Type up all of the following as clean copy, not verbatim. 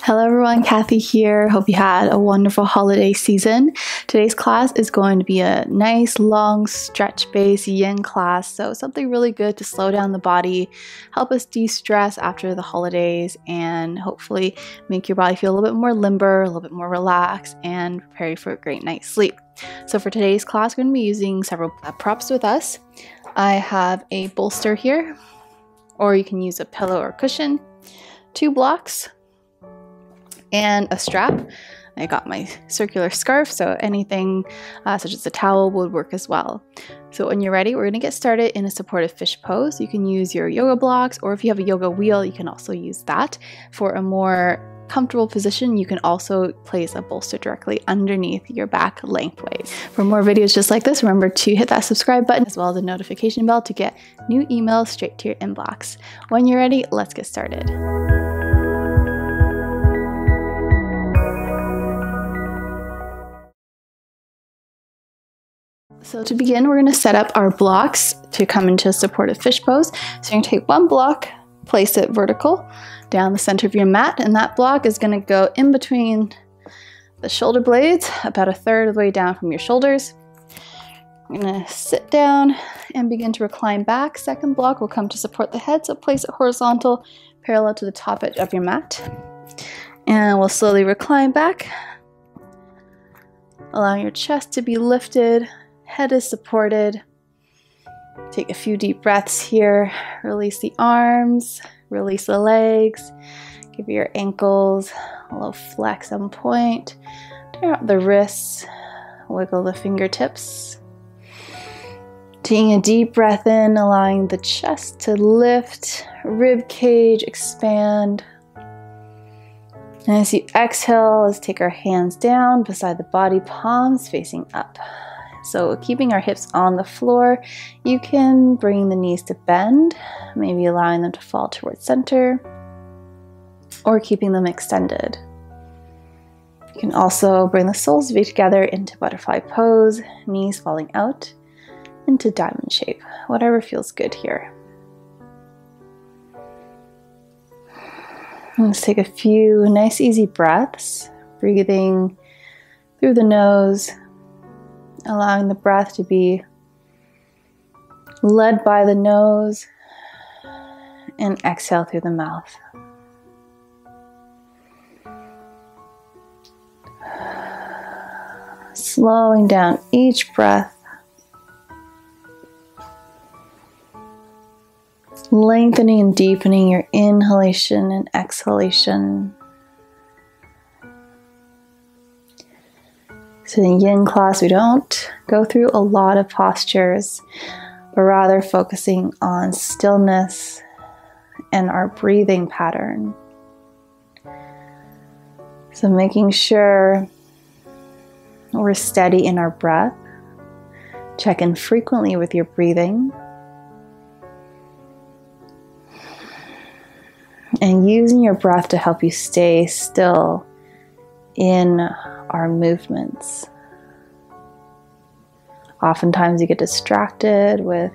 Hello everyone, Kathy here. Hope you had a wonderful holiday season. Today's class is going to be a nice long stretch-based yin class, so something really good to slow down the body, help us de-stress after the holidays, and hopefully make your body feel a little bit more limber, a little bit more relaxed, and prepare you for a great night's sleep. So for today's class, we're going to be using several props with us. I have a bolster here, or you can use a pillow or cushion, 2 blocks, and a strap. I got my circular scarf, so anything such as a towel would work as well. So when you're ready, we're going to get started in a supported fish pose. You can use your yoga blocks, or if you have a yoga wheel, you can also use that. For a more comfortable position, you can also place a bolster directly underneath your back lengthways. For more videos just like this, remember to hit that subscribe button as well as the notification bell to get new emails straight to your inbox. When you're ready, let's get started. So to begin, we're going to set up our blocks to come into a supported fish pose. So you're going to take one block, place it vertical down the center of your mat, and that block is going to go in between the shoulder blades, about a third of the way down from your shoulders. I'm going to sit down and begin to recline back. Second block will come to support the head, so place it horizontal, parallel to the top edge of your mat. And we'll slowly recline back, allowing your chest to be lifted. Head is supported. Take a few deep breaths here. Release the arms, release the legs. Give your ankles a little flex on point. Turn out the wrists, wiggle the fingertips. Taking a deep breath in, allowing the chest to lift, rib cage expand. And as you exhale, let's take our hands down beside the body, palms facing up. So keeping our hips on the floor, you can bring the knees to bend, maybe allowing them to fall towards center, or keeping them extended. You can also bring the soles of your feet together into butterfly pose, knees falling out into diamond shape, whatever feels good here. Let's take a few nice easy breaths, breathing through the nose, allowing the breath to be led by the nose and exhale through the mouth. Slowing down each breath, lengthening and deepening your inhalation and exhalation. So in yin class, we don't go through a lot of postures, but rather focusing on stillness and our breathing pattern. So making sure we're steady in our breath. Check in frequently with your breathing. And using your breath to help you stay still in our movements. Oftentimes you get distracted with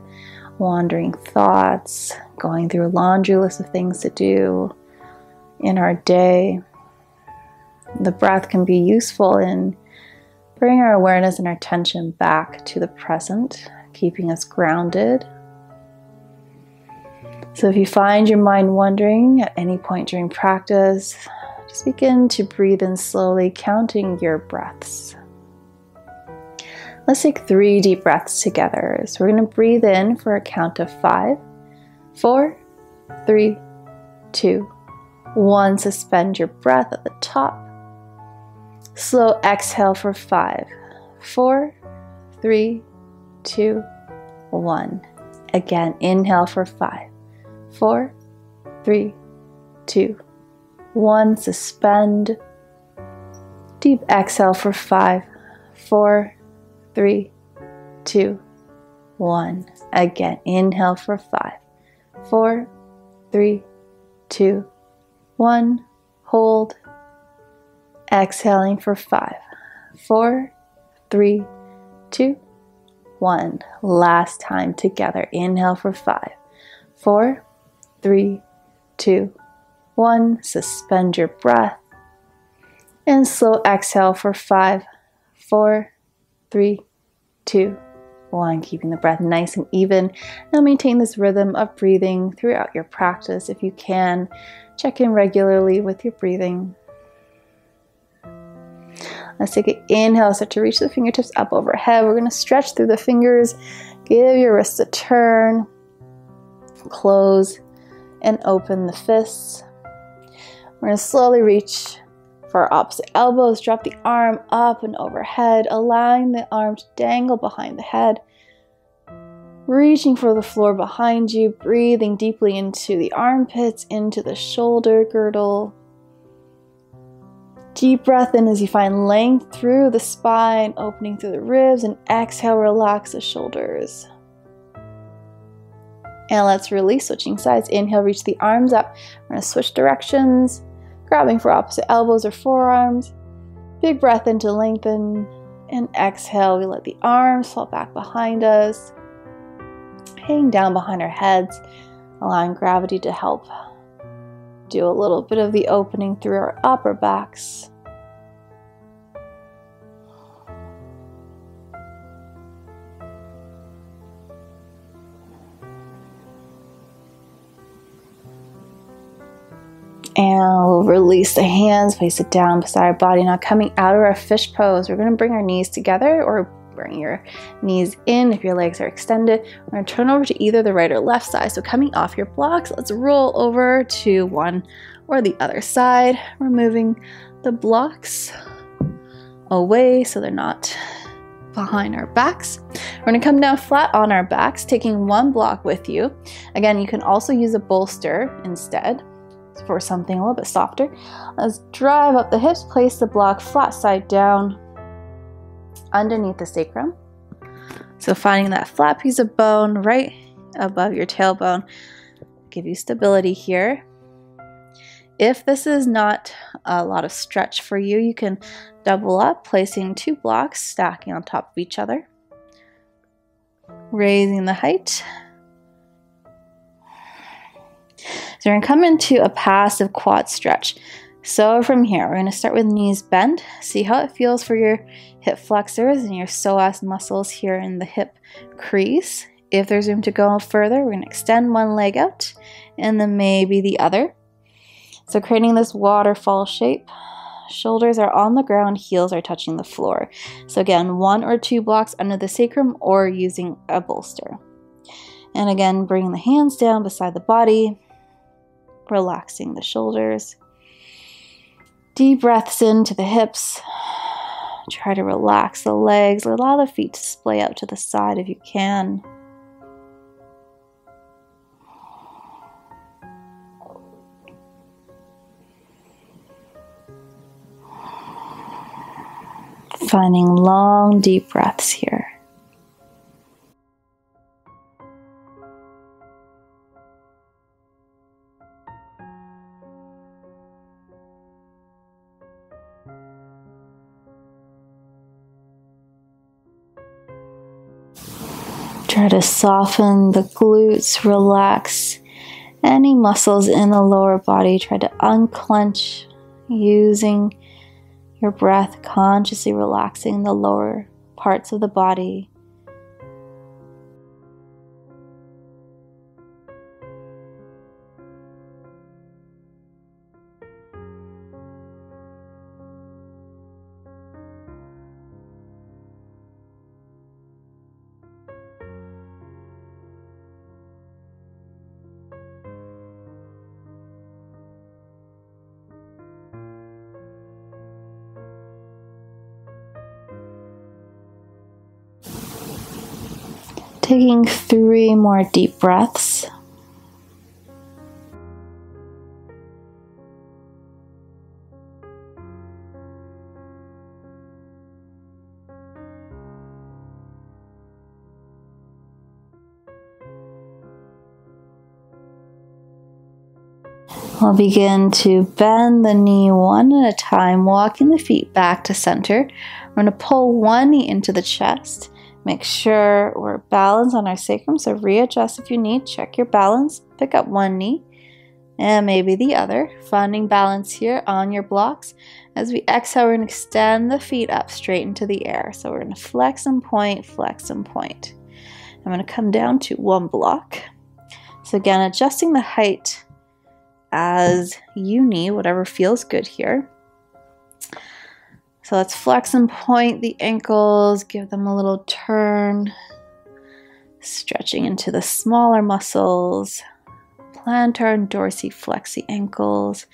wandering thoughts, going through a laundry list of things to do in our day. The breath can be useful in bringing our awareness and our attention back to the present, keeping us grounded. So if you find your mind wandering at any point during practice, just begin to breathe in slowly, counting your breaths. Let's take 3 deep breaths together. So we're going to breathe in for a count of 5, 4, 3, 2, 1. Suspend your breath at the top. Slow exhale for 5, 4, 3, 2, 1. Again, inhale for 5, 4, 3, 2, 1. Suspend. Deep exhale for 5, 4, 3, 2, 1. Again, inhale for 5, 4, 3, 2, 1. Hold. Exhaling for 5, 4, 3, 2, 1. Last time together. Inhale for 5, 4, 3, 2, 1. Suspend your breath. And slow exhale for 5, 4, 3, 2, 1. Keeping the breath nice and even. Now maintain this rhythm of breathing throughout your practice. If you can, check in regularly with your breathing. Let's take an inhale. Start to reach the fingertips up overhead. We're going to stretch through the fingers. Give your wrists a turn. Close and open the fists. We're going to slowly reach for our opposite elbows. Drop the arm up and overhead, allowing the arm to dangle behind the head. Reaching for the floor behind you, breathing deeply into the armpits, into the shoulder girdle. Deep breath in as you find length through the spine, opening through the ribs, and exhale, relax the shoulders. And let's release, switching sides. Inhale, reach the arms up. We're going to switch directions, grabbing for opposite elbows or forearms. Big breath in to lengthen, and exhale, we let the arms fall back behind us, hanging down behind our heads, allowing gravity to help do a little bit of the opening through our upper backs. And we'll release the hands, place it down beside our body. Now coming out of our fish pose, we're going to bring our knees together, or bring your knees in if your legs are extended. We're going to turn over to either the right or left side. So coming off your blocks, let's roll over to one or the other side, removing the blocks away so they're not behind our backs. We're going to come down flat on our backs, taking one block with you. Again, you can also use a bolster instead for something a little bit softer. Let's drive up the hips, place the block flat side down underneath the sacrum. So finding that flat piece of bone right above your tailbone, give you stability here. If this is not a lot of stretch for you, you can double up, placing two blocks, stacking on top of each other, raising the height. So we're going to come into a passive quad stretch. So from here, we're going to start with knees bent. See how it feels for your hip flexors and your psoas muscles here in the hip crease. If there's room to go further, we're going to extend one leg out and then maybe the other. So creating this waterfall shape. Shoulders are on the ground, heels are touching the floor. So again, one or two blocks under the sacrum or using a bolster. And again, bringing the hands down beside the body, relaxing the shoulders. Deep breaths into the hips. Try to relax the legs. Allow the feet to splay out to the side if you can. Finding long, deep breaths here. Try to soften the glutes, relax any muscles in the lower body. Try to unclench using your breath, consciously relaxing the lower parts of the body. Taking 3 more deep breaths. We'll begin to bend the knee one at a time, walking the feet back to center. We're going to pull one knee into the chest. Make sure we're balanced on our sacrum, so readjust if you need. Check your balance. Pick up one knee. And maybe the other. Finding balance here on your blocks. As we exhale, we're going to extend the feet up straight into the air. So we're going to flex and point, flex and point. I'm going to come down to one block. So again, adjusting the height as you need, whatever feels good here. So let's flex and point the ankles, give them a little turn, stretching into the smaller muscles, plantar and dorsiflexi ankles.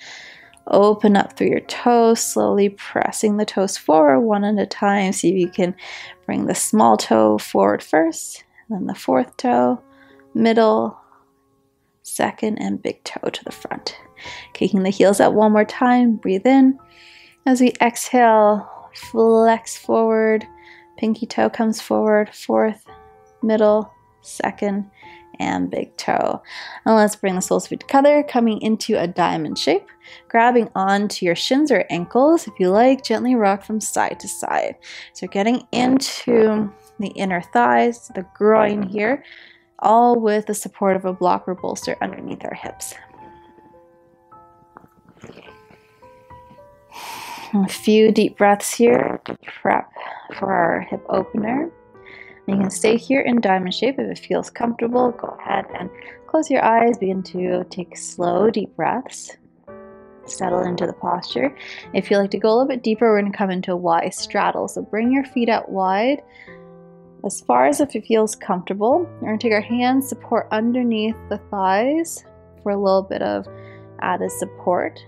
Open up through your toes, slowly pressing the toes forward one at a time. See if you can bring the small toe forward first, and then the fourth toe, middle, second, and big toe to the front. Kicking the heels out one more time, breathe in. As we exhale, flex forward, pinky toe comes forward, fourth, middle, second, and big toe. And let's bring the soles of feet together, coming into a diamond shape, grabbing onto your shins or ankles. If you like, gently rock from side to side. So getting into the inner thighs, the groin here, all with the support of a block or bolster underneath our hips. A few deep breaths here to prep for our hip opener. You can stay here in diamond shape. If it feels comfortable, go ahead and close your eyes. Begin to take slow, deep breaths. Settle into the posture. If you like to go a little bit deeper, we're going to come into a wide straddle. So bring your feet out wide, as far as if it feels comfortable. We're going to take our hands, support underneath the thighs for a little bit of added support.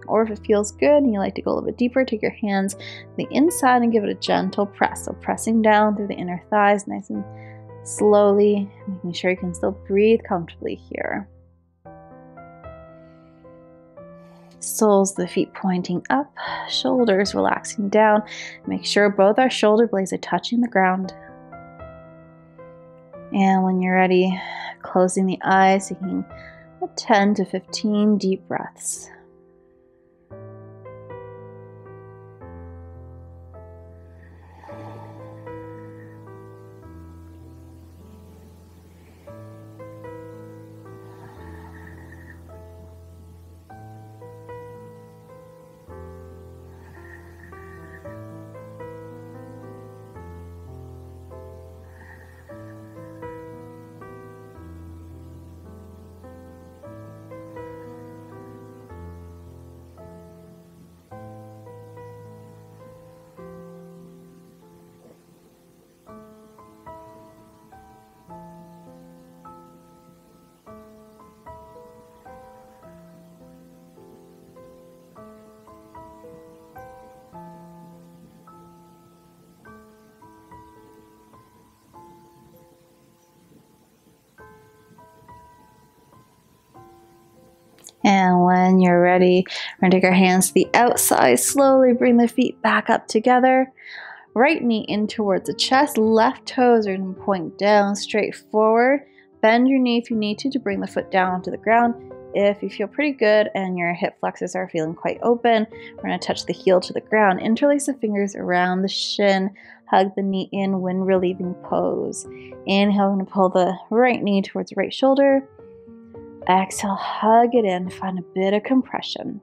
Or if it feels good and you like to go a little bit deeper, take your hands to the inside and give it a gentle press. So pressing down through the inner thighs, nice and slowly, making sure you can still breathe comfortably here. Soles of the feet pointing up, shoulders relaxing down. Make sure both our shoulder blades are touching the ground. And when you're ready, closing the eyes, taking 10 to 15 deep breaths. And when you're ready, we're going to take our hands to the outside, slowly bring the feet back up together. Right knee in towards the chest, left toes are going to point down, straight forward. Bend your knee if you need to bring the foot down to the ground. If you feel pretty good and your hip flexors are feeling quite open, we're going to touch the heel to the ground. Interlace the fingers around the shin, hug the knee in when relieving pose. Inhale, we're going to pull the right knee towards the right shoulder. Exhale, hug it in, find a bit of compression.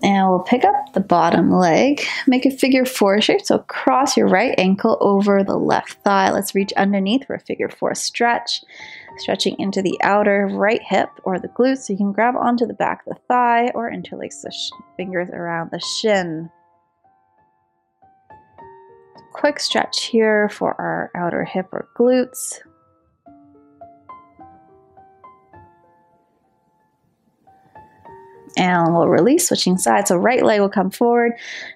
And we'll pick up the bottom leg, make a figure four shape. So cross your right ankle over the left thigh. Let's reach underneath for a figure four stretch, stretching into the outer right hip or the glutes. So you can grab onto the back of the thigh or interlace the fingers around the shin. Quick stretch here for our outer hip or glutes. And we'll release, switching sides. So right leg will come forward,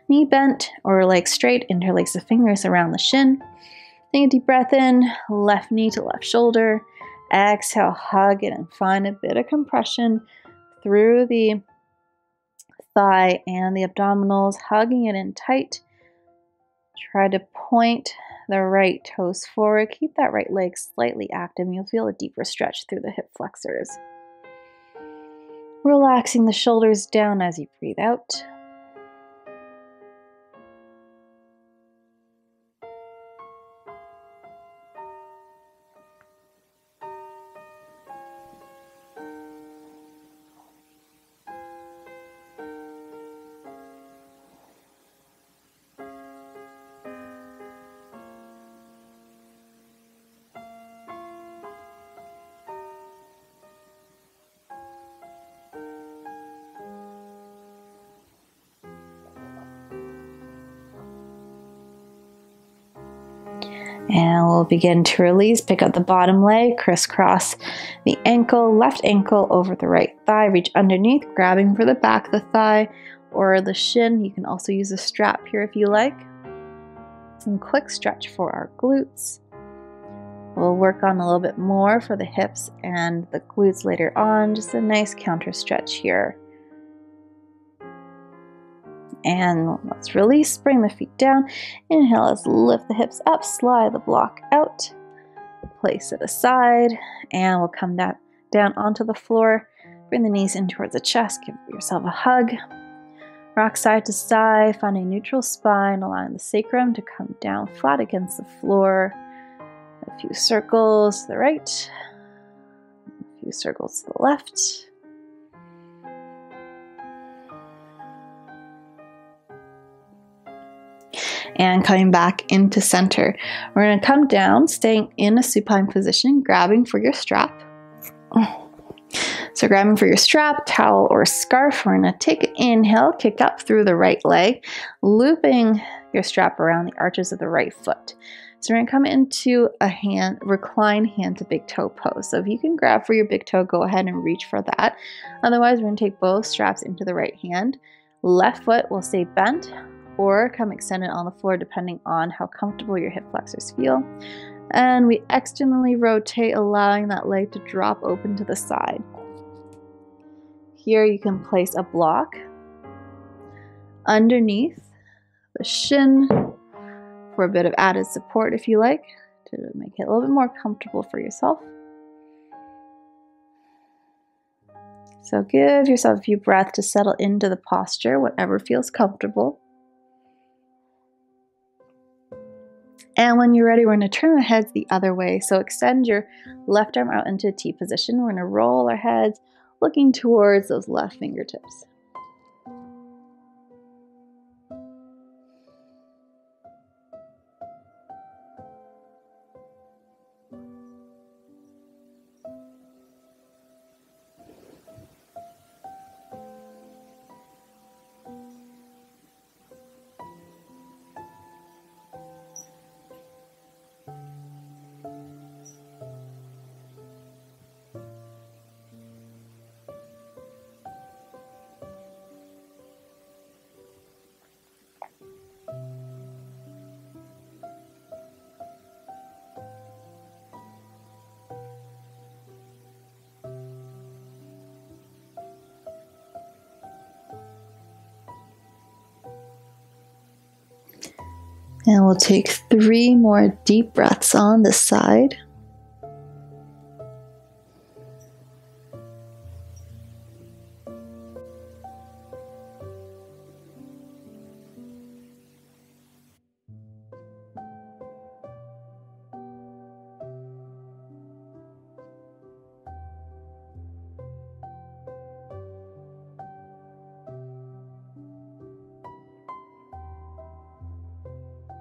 knee bent or leg straight, interlace the fingers around the shin. Take a deep breath in, left knee to left shoulder. Exhale, hug it and find a bit of compression through the thigh and the abdominals, hugging it in tight. Try to point the right toes forward. Keep that right leg slightly active and you'll feel a deeper stretch through the hip flexors. Relaxing the shoulders down as you breathe out. And we'll begin to release. Pick up the bottom leg, crisscross the ankle, left ankle over the right thigh. Reach underneath, grabbing for the back of the thigh or the shin. You can also use a strap here if you like. Some quick stretch for our glutes. We'll work on a little bit more for the hips and the glutes later on. Just a nice counter stretch here. And let's release, bring the feet down. Inhale, let's lift the hips up, slide the block out, place it aside, and we'll come down onto the floor. Bring the knees in towards the chest, give yourself a hug. Rock side to side, find a neutral spine, allowing the sacrum to come down flat against the floor. A few circles to the right, a few circles to the left. And coming back into center. We're going to come down, staying in a supine position, grabbing for your strap. So grabbing for your strap, towel, or scarf. We're going to take an inhale, kick up through the right leg, looping your strap around the arches of the right foot. So we're going to come into a recline hand to big toe pose. So if you can grab for your big toe, go ahead and reach for that. Otherwise, we're going to take both straps into the right hand. Left foot will stay bent, or come extended on the floor depending on how comfortable your hip flexors feel. And we externally rotate, allowing that leg to drop open to the side. Here you can place a block underneath the shin for a bit of added support if you like, to make it a little bit more comfortable for yourself. So give yourself a few breaths to settle into the posture, whatever feels comfortable. And when you're ready, we're going to turn our heads the other way. So extend your left arm out into a T position. We're going to roll our heads, looking towards those left fingertips. And we'll take 3 more deep breaths on this side.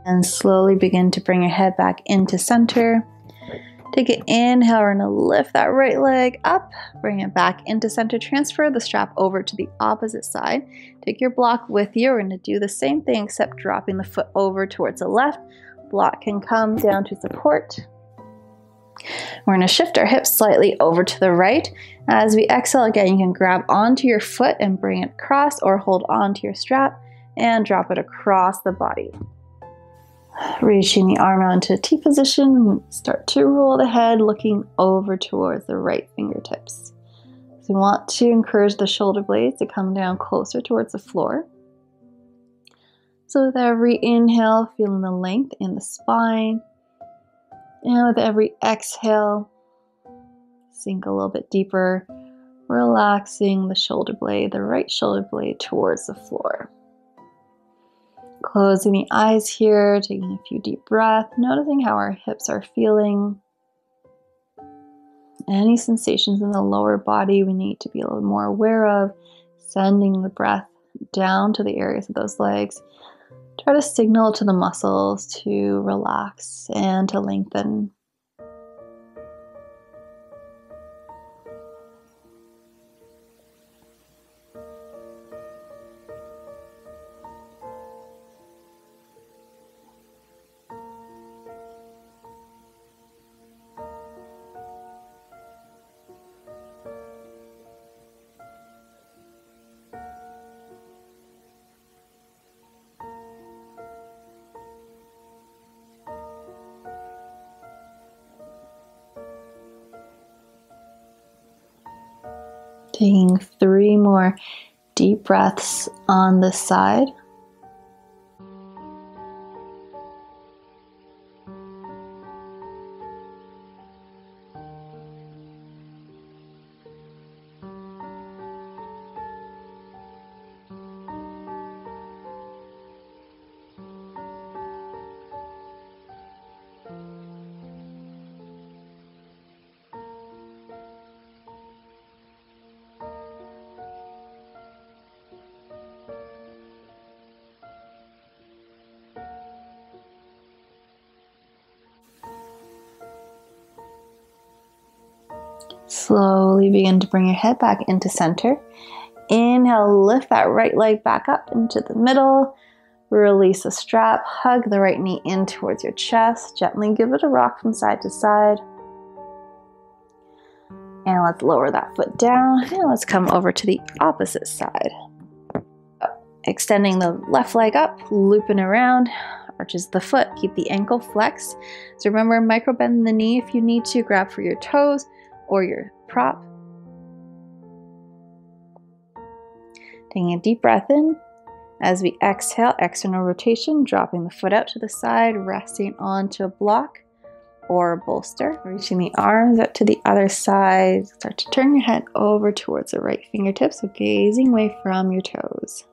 And slowly begin to bring your head back into center. Take an inhale, we're going to lift that right leg up, bring it back into center, transfer the strap over to the opposite side. Take your block with you, we're going to do the same thing except dropping the foot over towards the left. Block can come down to support. We're going to shift our hips slightly over to the right. As we exhale again, you can grab onto your foot and bring it across, or hold onto your strap and drop it across the body. Reaching the arm out into T position, start to roll the head, looking over towards the right fingertips. So we want to encourage the shoulder blades to come down closer towards the floor. So with every inhale, feeling the length in the spine. And with every exhale, sink a little bit deeper, relaxing the shoulder blade, the right shoulder blade towards the floor. Closing the eyes here, taking a few deep breaths, noticing how our hips are feeling. Any sensations in the lower body we need to be a little more aware of, sending the breath down to the areas of those legs. Try to signal to the muscles to relax and to lengthen. Taking 3 more deep breaths on this side. Slowly begin to bring your head back into center. Inhale, lift that right leg back up into the middle. Release the strap, hug the right knee in towards your chest. Gently give it a rock from side to side. And let's lower that foot down. And let's come over to the opposite side. Extending the left leg up, looping around. Arches the foot, keep the ankle flexed. So remember, micro bend the knee if you need to. Grab for your toes or your prop. Taking a deep breath in. As we exhale, external rotation, dropping the foot out to the side, resting onto a block or a bolster. Reaching the arms out to the other side. Start to turn your head over towards the right fingertips, so gazing away from your toes.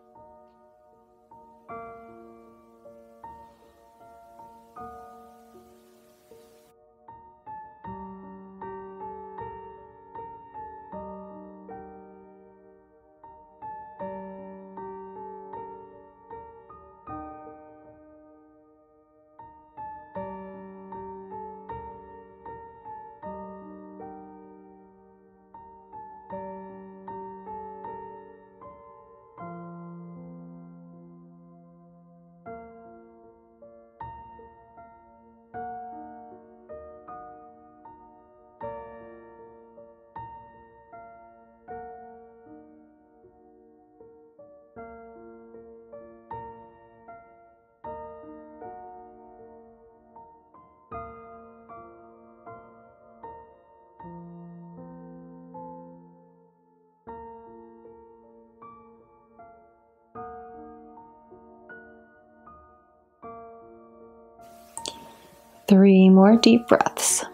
Three more deep breaths.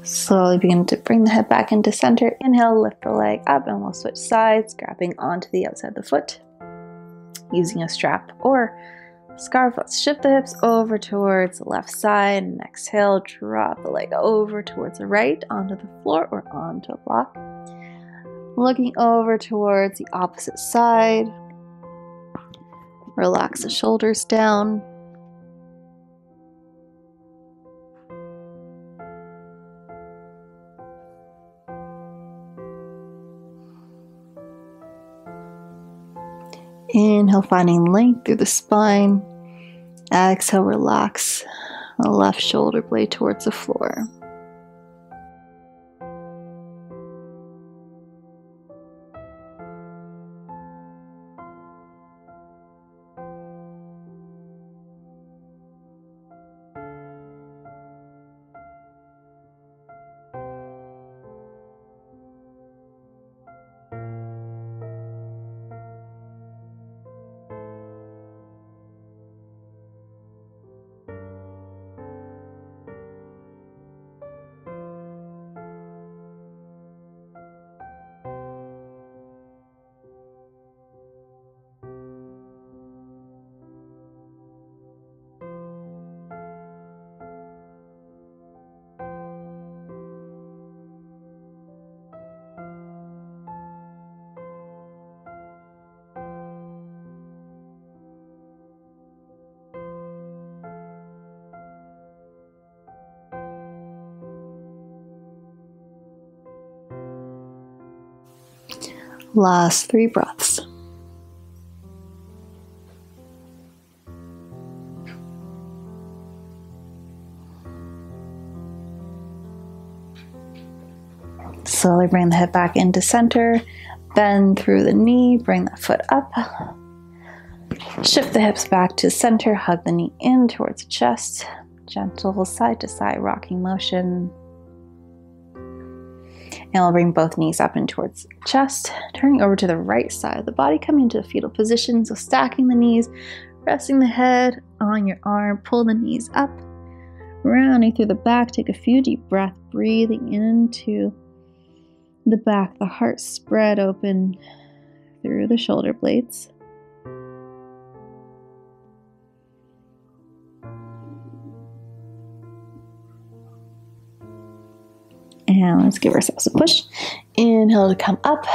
Slowly begin to bring the head back into center. Inhale, lift the leg up, and we'll switch sides, grabbing onto the outside of the foot, using a strap or Scarf. Let's shift the hips over towards the left side and exhale, drop the leg over towards the right onto the floor or onto a block. Looking over towards the opposite side. Relax the shoulders down. Inhale, finding length through the spine. Exhale, relax the left shoulder blade towards the floor. Last 3 breaths. Slowly bring the hip back into center. Bend through the knee, bring that foot up. Shift the hips back to center, hug the knee in towards the chest. Gentle side to side rocking motion. And we'll bring both knees up and towards the chest, turning over to the right side of the body, coming into a fetal position. So stacking the knees, resting the head on your arm, pull the knees up, rounding through the back. Take a few deep breaths, breathing into the back, the heart spread open through the shoulder blades. And let's give ourselves a push. Inhale to come up.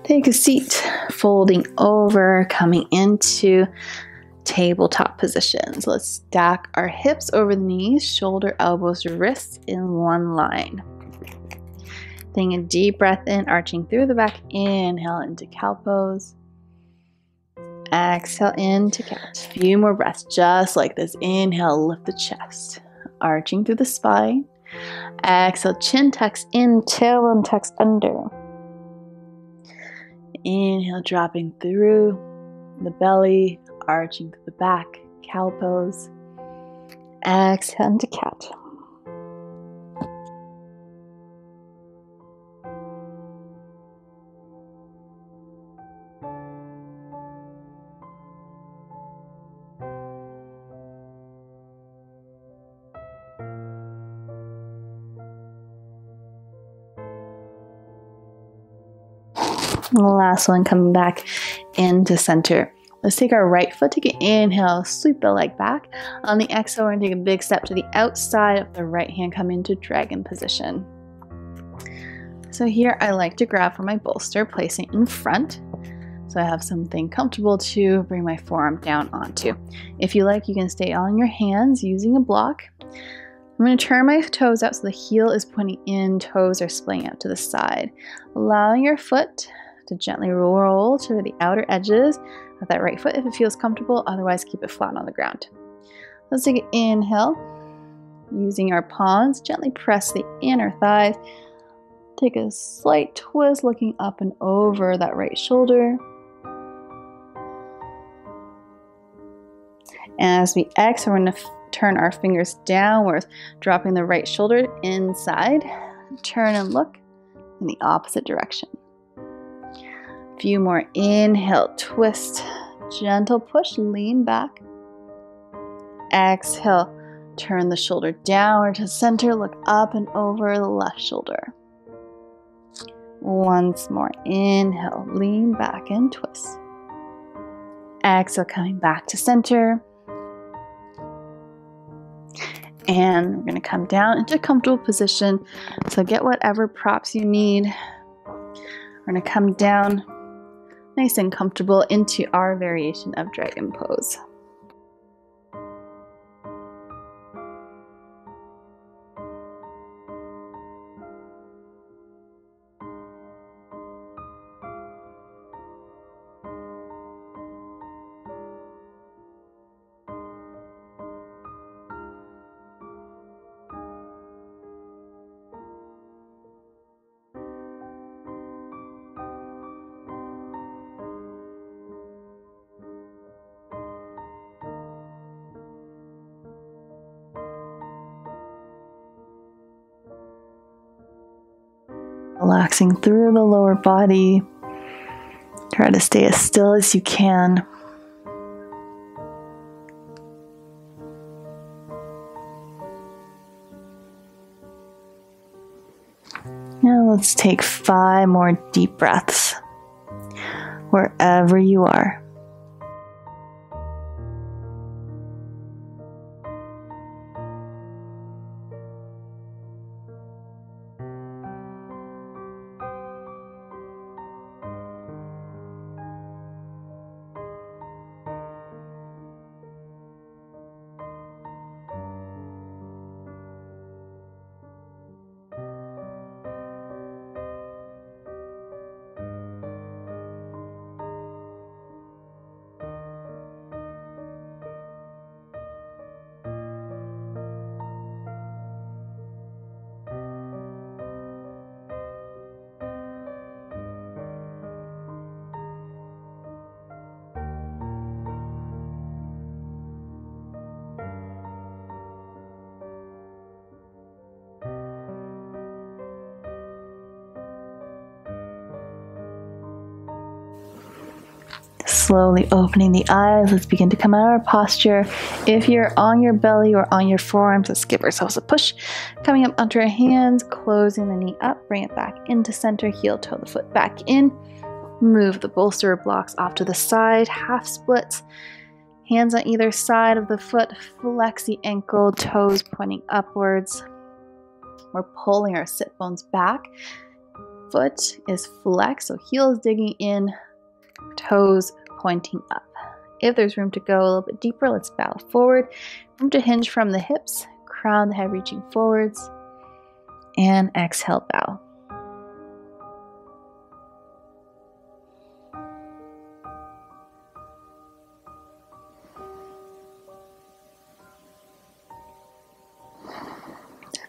Take a seat, folding over, coming into tabletop positions. Let's stack our hips over the knees, shoulder, elbows, wrists in one line. Taking a deep breath in, arching through the back. Inhale into cow pose. Exhale into cat. A few more breaths just like this. Inhale, lift the chest. Arching through the spine. Exhale, chin tucks in, tailbone tucks under. Inhale, dropping through the belly, arching through the back, cow pose. Exhale into cat. And the last one, coming back into center. Let's take our right foot, take an inhale, sweep the leg back. On the exhale, we're going to take a big step to the outside of the right hand, come into dragon position. So here I like to grab for my bolster, placing it in front. So I have something comfortable to bring my forearm down onto. If you like, you can stay on your hands using a block. I'm going to turn my toes out so the heel is pointing in, toes are splaying out to the side. Allowing your foot to gently roll to the outer edges of that right foot if it feels comfortable, otherwise keep it flat on the ground. Let's take an inhale. Using our palms, gently press the inner thighs. Take a slight twist, looking up and over that right shoulder. As we exhale, we're going to turn our fingers downwards, dropping the right shoulder inside. Turn and look in the opposite direction. A few more. Inhale, twist, gentle push, lean back. Exhale, turn the shoulder downward to center, look up and over the left shoulder. Once more. Inhale, lean back and twist. exhale, coming back to center. And we're going to come down into a comfortable position. So get whatever props you need. We're going to come down nice and comfortable into our variation of dragon pose. Relaxing through the lower body. Try to stay as still as you can. Now let's take 5 more deep breaths wherever you are. Slowly opening the eyes, let's begin to come out of our posture. If you're on your belly or on your forearms, let's give ourselves a push. Coming up onto our hands, closing the knee up, bring it back into center, heel toe the foot back in. Move the bolster blocks off to the side, half splits. Hands on either side of the foot, flex the ankle, toes pointing upwards. We're pulling our sit bones back. Foot is flexed, so heel is digging in, toes pointing up. If there's room to go a little bit deeper, let's bow forward. Room to hinge from the hips, crown the head reaching forwards, and exhale, bow.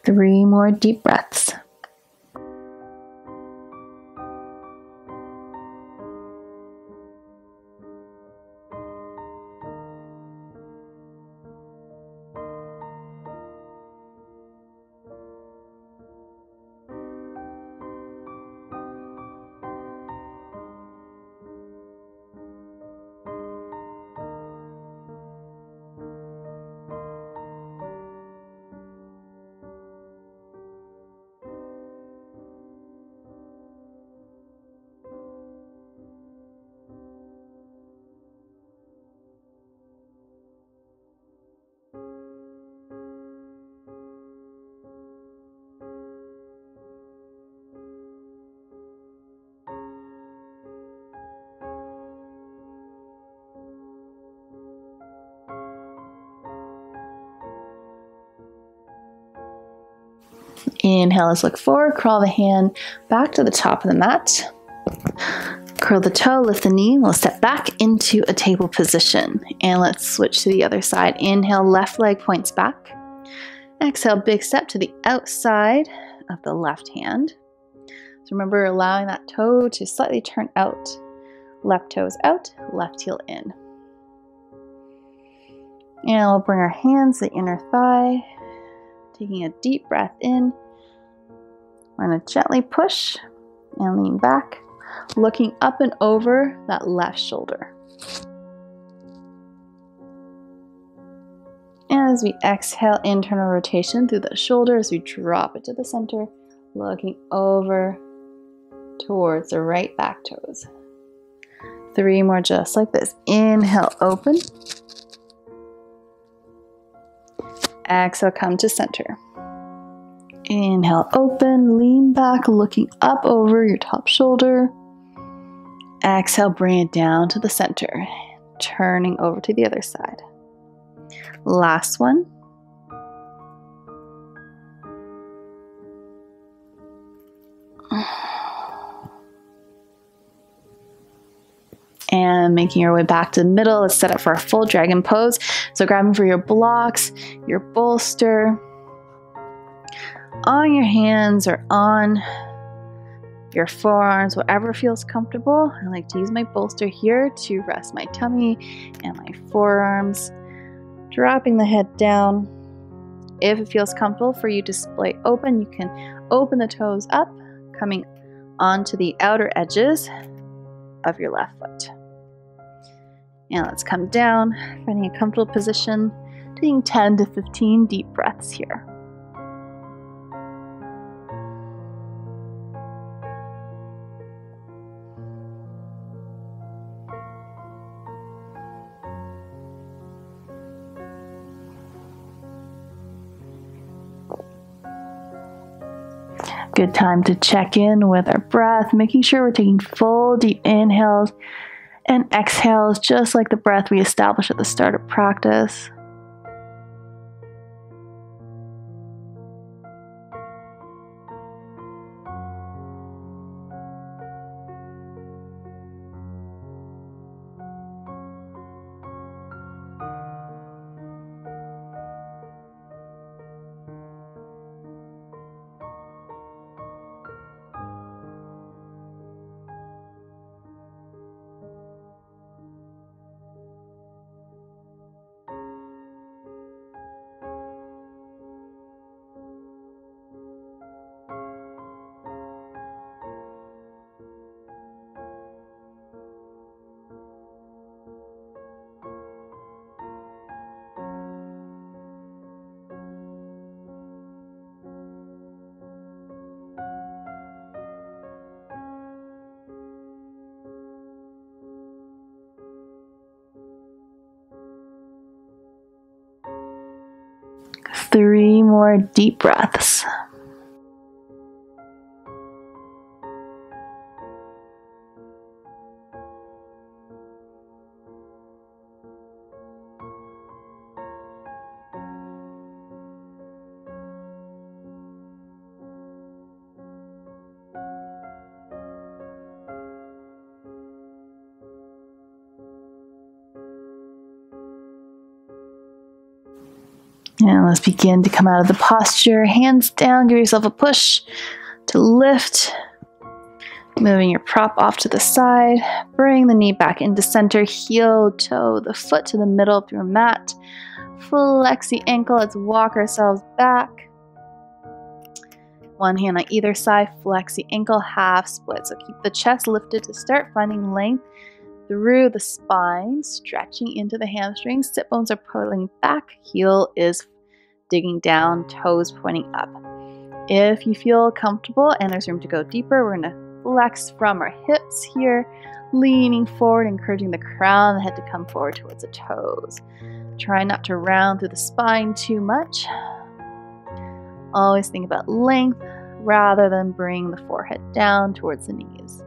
Three more deep breaths. Inhale, let's look forward, crawl the hand back to the top of the mat. Curl the toe, lift the knee. We'll step back into a table position. And let's switch to the other side. Inhale, left leg points back. Exhale, big step to the outside of the left hand. So remember, allowing that toe to slightly turn out. Left toes out, left heel in. And we'll bring our hands to the inner thigh. Taking a deep breath in. We're going to gently push and lean back, looking up and over that left shoulder. And as we exhale, internal rotation through the shoulder as we drop it to the center, looking over towards the right back toes. 3 more just like this. Inhale, open. Exhale, come to center. Inhale, open, lean back, looking up over your top shoulder. Exhale, bring it down to the center, turning over to the other side. Last one. And making your way back to the middle. Let's set up for our full dragon pose. So grabbing for your blocks, your bolster, on your hands or on your forearms, whatever feels comfortable. I like to use my bolster here to rest my tummy and my forearms. Dropping the head down. If it feels comfortable for you to splay open, you can open the toes up, coming onto the outer edges of your left foot. And let's come down, finding a comfortable position, taking 10 to 15 deep breaths here. Good time to check in with our breath, making sure we're taking full deep inhales and exhales, just like the breath we established at the start of practice. Three more deep breaths. And let's begin to come out of the posture. Hands down, give yourself a push to lift. Moving your prop off to the side. Bring the knee back into center. Heel, toe, the foot to the middle of your mat. Flex the ankle. Let's walk ourselves back. One hand on either side. Flex the ankle, half split. So keep the chest lifted to start finding length through the spine, stretching into the hamstrings. Sit bones are pulling back. Heel is digging down, toes pointing up. If you feel comfortable and there's room to go deeper, we're going to flex from our hips here, leaning forward, encouraging the crown of the head to come forward towards the toes. Try not to round through the spine too much. Always think about length rather than bring the forehead down towards the knees.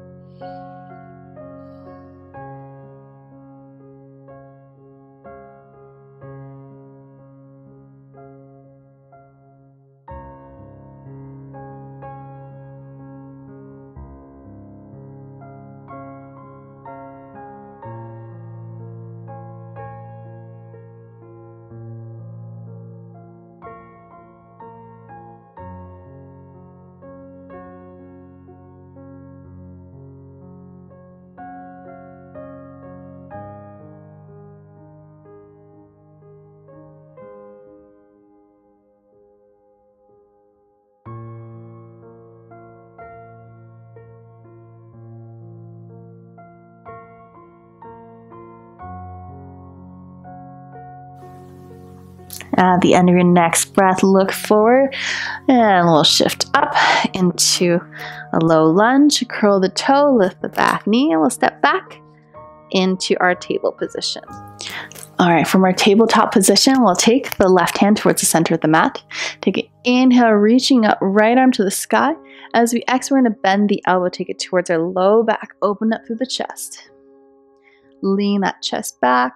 At the end of your next breath, look forward and we'll shift up into a low lunge. Curl the toe, lift the back knee, and we'll step back into our table position. All right, from our tabletop position, we'll take the left hand towards the center of the mat. Take an inhale, reaching up, right arm to the sky. As we exhale, we're going to bend the elbow, take it towards our low back, open up through the chest. Lean that chest back.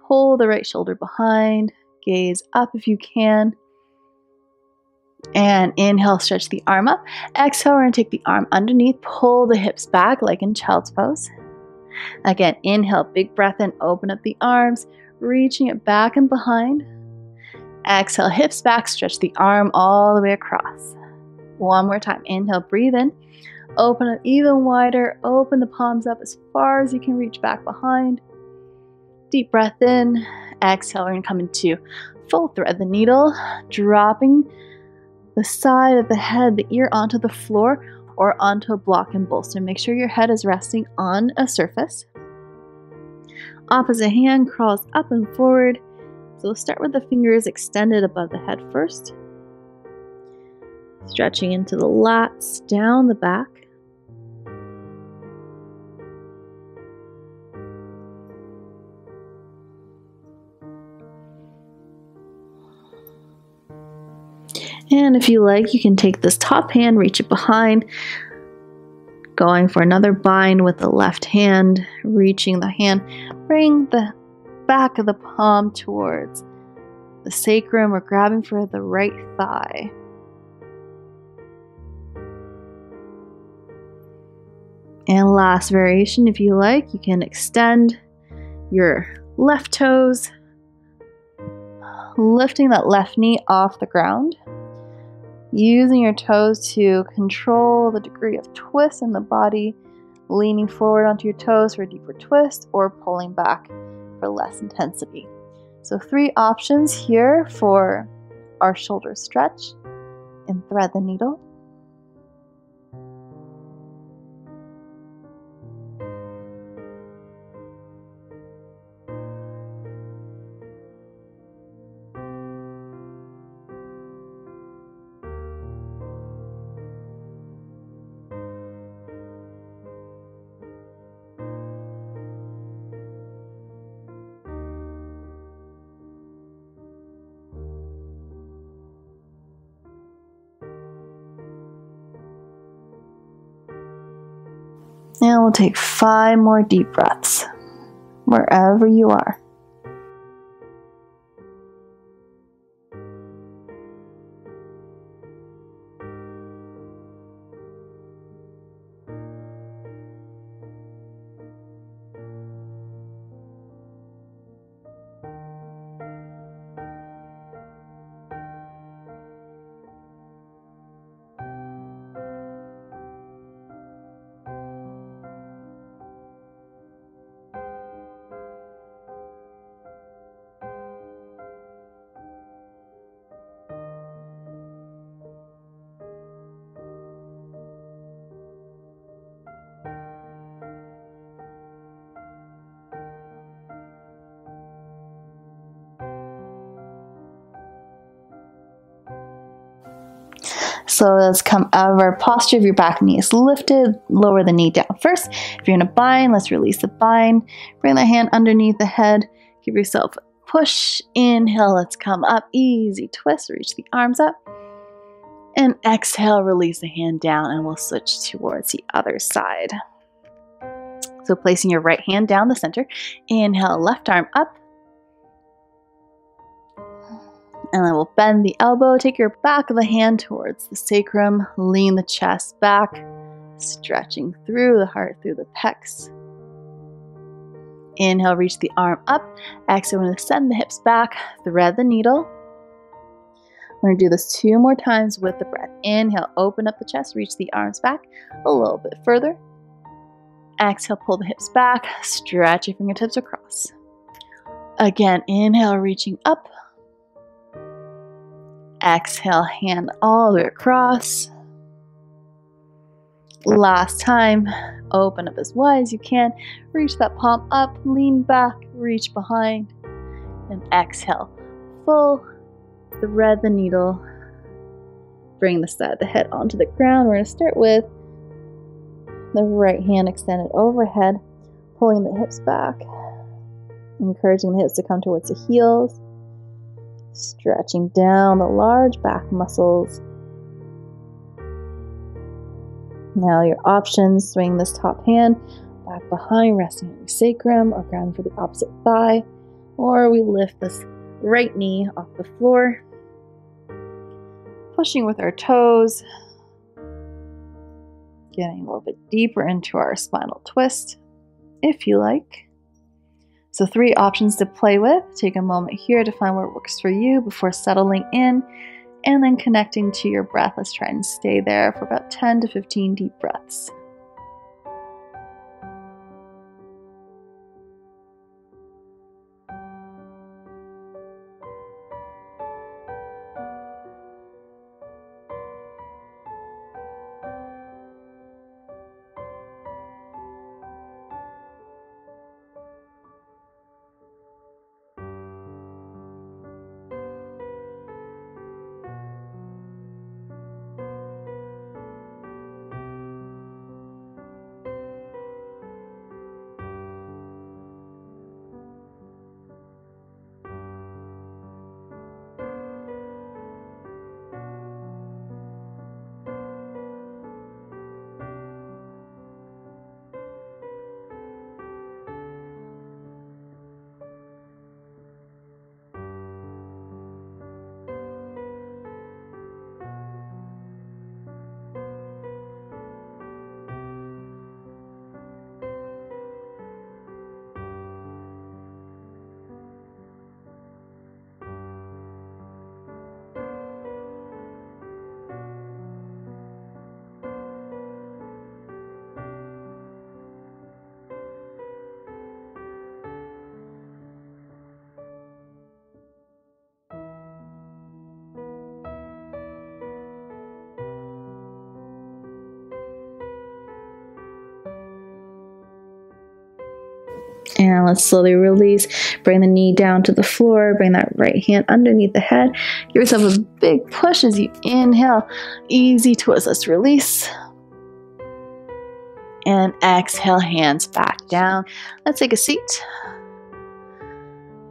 Pull the right shoulder behind. Gaze up if you can. And inhale, stretch the arm up. Exhale, we're going to take the arm underneath, pull the hips back like in child's pose. Again, inhale, big breath in, open up the arms, reaching it back and behind. Exhale, hips back, stretch the arm all the way across. One more time, inhale, breathe in, open up even wider, open the palms up as far as you can reach back behind. Deep breath in, exhale, we're going to come into full thread the needle, dropping the side of the head, the ear onto the floor or onto a block and bolster. Make sure your head is resting on a surface. Opposite hand crawls up and forward. So we'll start with the fingers extended above the head first. Stretching into the lats, down the back. And if you like, you can take this top hand, reach it behind, going for another bind with the left hand, reaching the hand, bring the back of the palm towards the sacrum or grabbing for the right thigh. And last variation, if you like, you can extend your left toes, lifting that left knee off the ground. Using your toes to control the degree of twist in the body, leaning forward onto your toes for a deeper twist or pulling back for less intensity. So 3 options here for our shoulder stretch and thread the needle. And we'll take 5 more deep breaths, wherever you are. So let's come out of our posture. If your back knee is lifted, lower the knee down first. If you're in a bind, let's release the bind. Bring the hand underneath the head. Give yourself a push. Inhale, let's come up. Easy twist, reach the arms up. And exhale, release the hand down, and we'll switch towards the other side. So placing your right hand down the center. Inhale, left arm up. And then we'll bend the elbow, take your back of the hand towards the sacrum, lean the chest back, stretching through the heart, through the pecs. Inhale, reach the arm up. Exhale, we're going to send the hips back, thread the needle. We're going to do this 2 more times with the breath. Inhale, open up the chest, reach the arms back a little bit further. Exhale, pull the hips back, stretch your fingertips across. Again, inhale, reaching up. Exhale, hand all the way across. Last time, open up as wide as you can. Reach that palm up, lean back, reach behind. And exhale, full thread the needle. Bring the side of the head onto the ground. We're going to start with the right hand extended overhead. Pulling the hips back, encouraging the hips to come towards the heels, stretching down the large back muscles. Now your options: swing this top hand back behind, resting on your sacrum, or ground for the opposite thigh, or we lift this right knee off the floor, pushing with our toes, getting a little bit deeper into our spinal twist, if you like. So 3 options to play with. Take a moment here to find what works for you before settling in and then connecting to your breath. Let's try and stay there for about 10 to 15 deep breaths. And let's slowly release. Bring the knee down to the floor. Bring that right hand underneath the head. Give yourself a big push as you inhale. Easy twist. Let's release. And exhale, hands back down. Let's take a seat.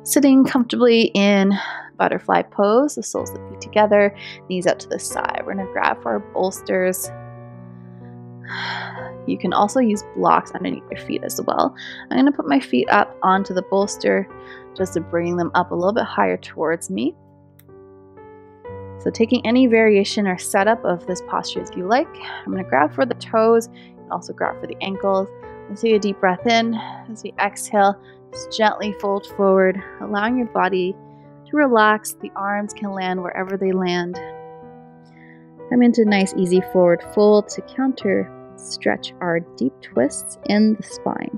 Sitting comfortably in butterfly pose. The soles of the feet together. Knees out to the side. We're going to grab for our bolsters. You can also use blocks underneath your feet as well. I'm going to put my feet up onto the bolster just to bring them up a little bit higher towards me. So taking any variation or setup of this posture as you like. I'm going to grab for the toes and also grab for the ankles. Let's take a deep breath in. As we exhale, just gently fold forward, allowing your body to relax. The arms can land wherever they land. Come into a nice easy forward fold to counter stretch our deep twists in the spine.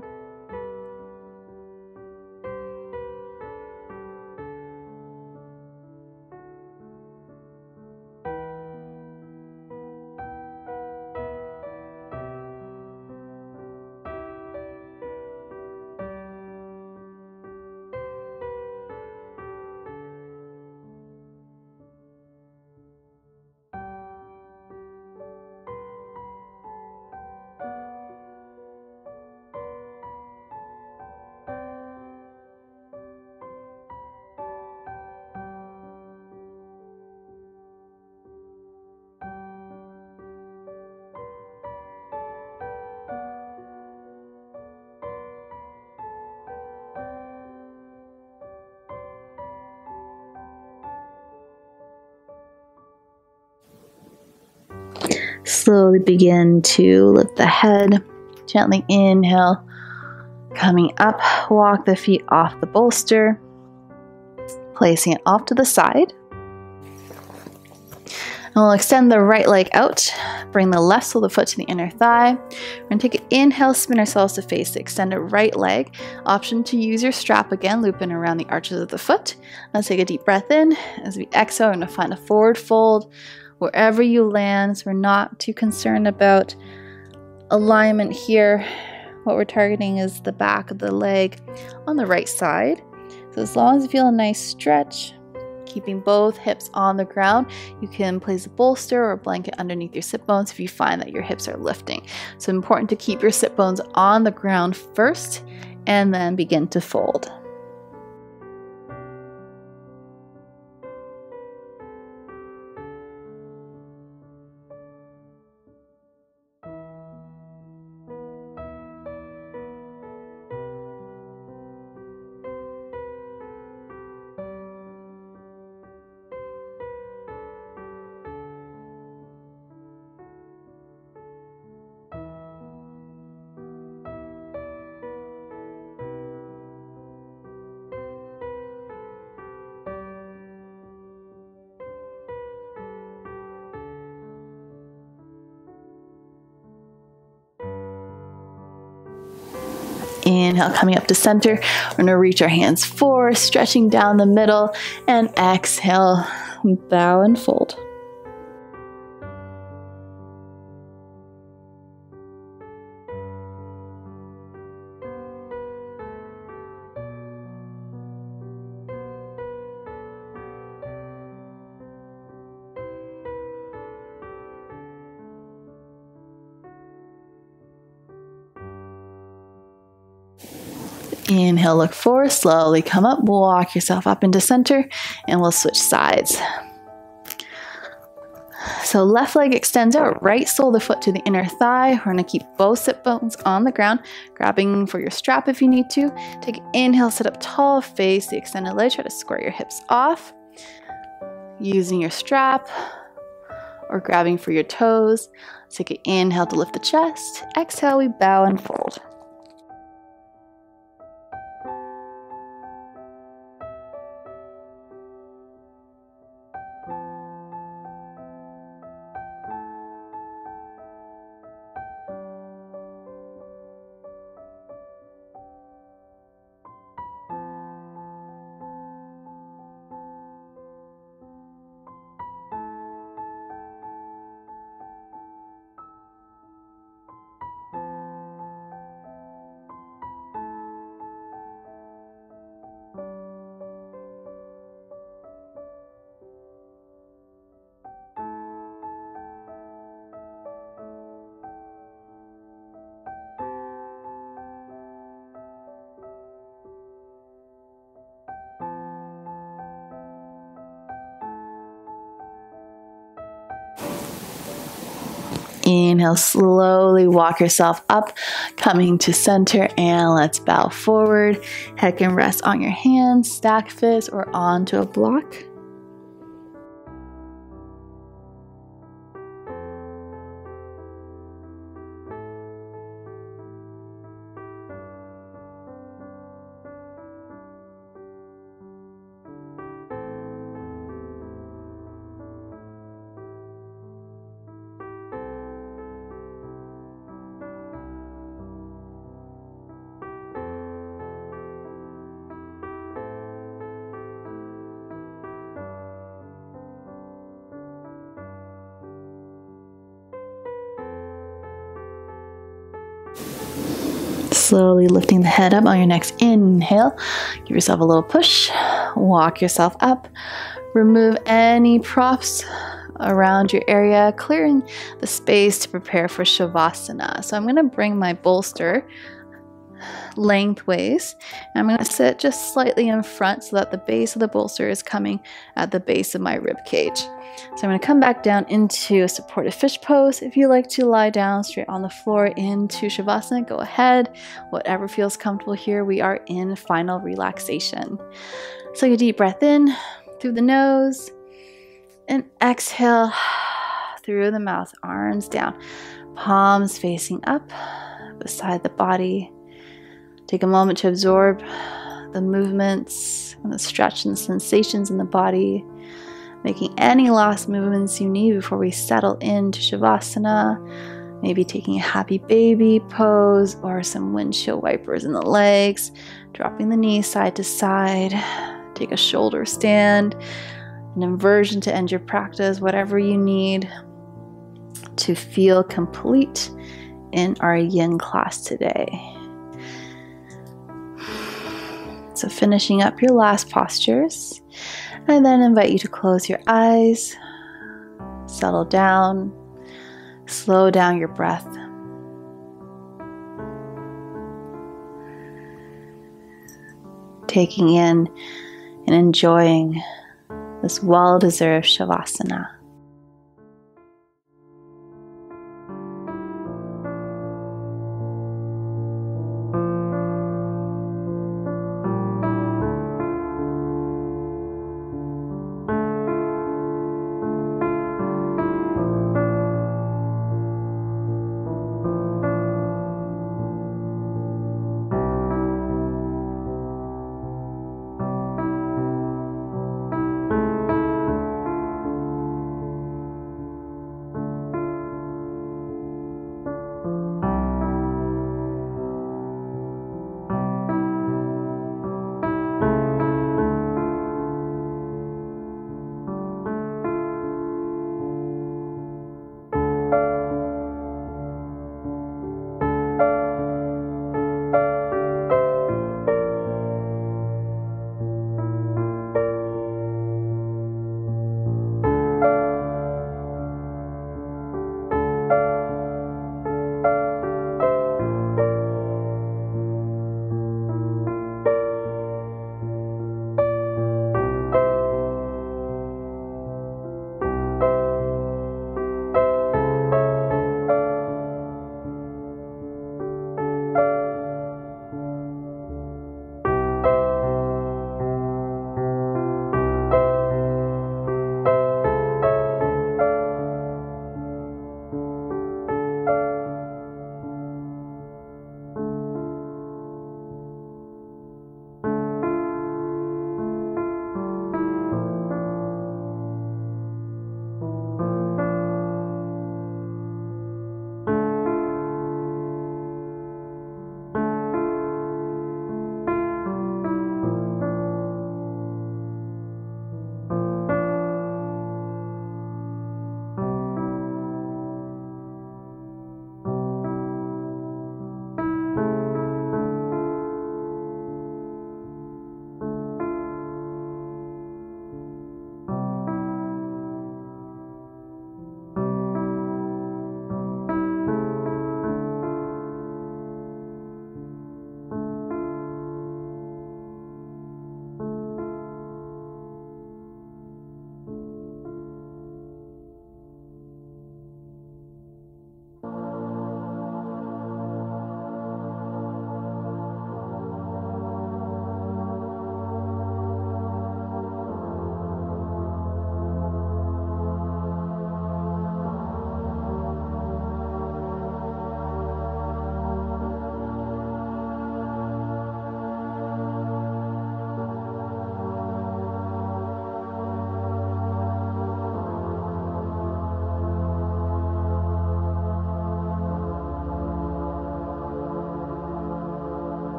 Slowly begin to lift the head. Gently inhale, coming up, walk the feet off the bolster, placing it off to the side. And we'll extend the right leg out, bring the left sole of the foot to the inner thigh. We're going to take an inhale, spin ourselves to face the extended right leg. Option to use your strap again, looping around the arches of the foot. Let's take a deep breath in. As we exhale, we're going to find a forward fold wherever you land. So we're not too concerned about alignment here. What we're targeting is the back of the leg on the right side. So as long as you feel a nice stretch, keeping both hips on the ground. You can place a bolster or a blanket underneath your sit bones if you find that your hips are lifting. So important to keep your sit bones on the ground first and then begin to fold. Inhale, coming up to center. We're going to reach our hands forward, stretching down the middle, and exhale, bow and fold. Inhale, look forward, slowly come up, walk yourself up into center, and we'll switch sides. So left leg extends out, right sole of the foot to the inner thigh. We're going to keep both sit bones on the ground, grabbing for your strap if you need to. Take an inhale, sit up tall, face the extended leg, try to square your hips off. Using your strap or grabbing for your toes. Take an inhale to lift the chest. Exhale, we bow and fold. Inhale, slowly walk yourself up, coming to center, and let's bow forward. Head can rest on your hands, stack fists, or onto a block. Slowly lifting the head up on your next inhale. Give yourself a little push. Walk yourself up. Remove any props around your area, clearing the space to prepare for Savasana. So I'm going to bring my bolster lengthways, and I'm going to sit just slightly in front so that the base of the bolster is coming at the base of my rib cage. So I'm going to come back down into a supported fish pose. If you like to lie down straight on the floor into Savasana, go ahead. Whatever feels comfortable here. We are in final relaxation. So take a deep breath in through the nose and exhale through the mouth, arms down, palms facing up beside the body. Take a moment to absorb the movements and the stretch and the sensations in the body, making any last movements you need before we settle into Savasana. Maybe taking a happy baby pose or some windshield wipers in the legs, dropping the knees side to side. Take a shoulder stand, an inversion to end your practice, whatever you need to feel complete in our Yin class today. So finishing up your last postures. And then invite you to close your eyes, settle down, slow down your breath. Taking in and enjoying this well-deserved Savasana.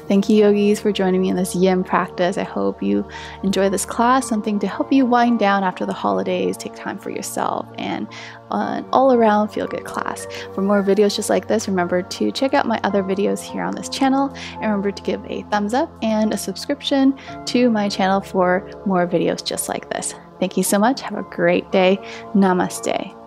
Thank you, yogis, for joining me in this yin practice. I hope you enjoy this class, something to help you wind down after the holidays, take time for yourself, and an all-around feel-good class. For more videos just like this, remember to check out my other videos here on this channel, and remember to give a thumbs up and a subscription to my channel for more videos just like this. Thank you so much. Have a great day. Namaste.